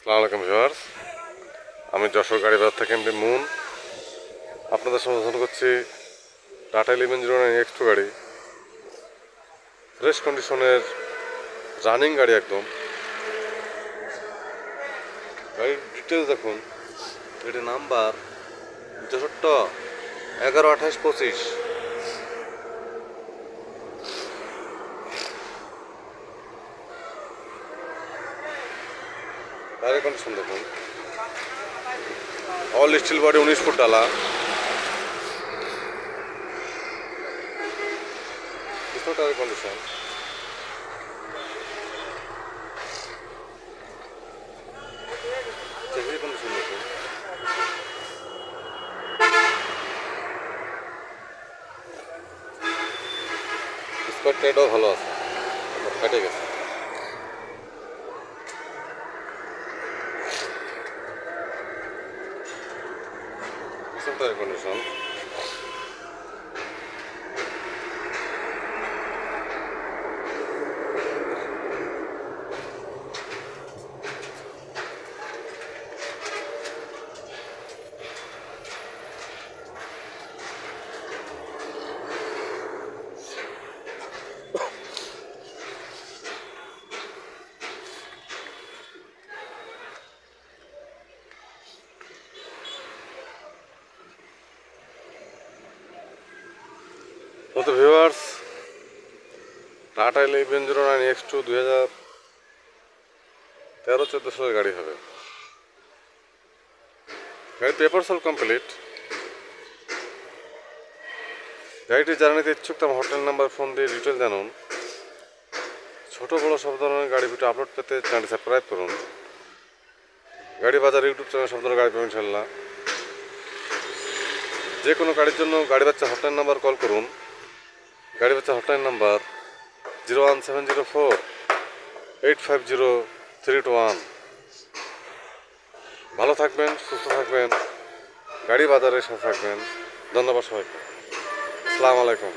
আসসালামু আলাইকুম ভিউয়ার্স, আমি যশোর গাড়ি বাজার থেকে এমডি মুন আপনাদের সম্বোধন করছি। টাটা 1109 X2 গাড়ি, ফ্রেশ কন্ডিশনের রানিং গাড়ি একদম। গাড়ির ডিটেলস দেখুন। গাড়ির নাম্বার 64 11 28 25। গাড়ির কন্ডিশন দেখুন। অল স্টিল বডি, 19 ফুট ডালা। টায়ারের কন্ডিশন চেকের কন্ডিশন দেখুন। স্কোয়ার টায়ারটাও ভালো আছে, ফেটে গেছে। টায়ার কন্ডিশন তো ভিউয়ার্স, টাটা 1109 X2 2013-14 সালের গাড়ি হবে। গাড়ি পেপার সল কমপ্লিট। গাড়িটি যারা নিতে ইচ্ছুক তার হোটেল নাম্বার ফোন দিয়ে ডিটেল জানুন। ছোট বড় সব ধরনের গাড়ি ভিডিও আপলোড পেতে চ্যানেলটি সাবস্ক্রাইব করুন। গাড়ি বাজার ইউটিউব চ্যানেল সব ধরনের গাড়ি পাবেন ইনশাল্লাহ। যে কোনো গাড়ির জন্য গাড়ি বাচ্চা হটলাইন নাম্বার কল করুন। গাড়ি বাচ্চা হটলাইন নাম্বার 01704-850-321। ভালো থাকবেন, সুস্থ থাকবেন, গাড়ি বাজারের সাথে থাকবেন। ধন্যবাদ সবাইকে। আসসালামু আলাইকুম।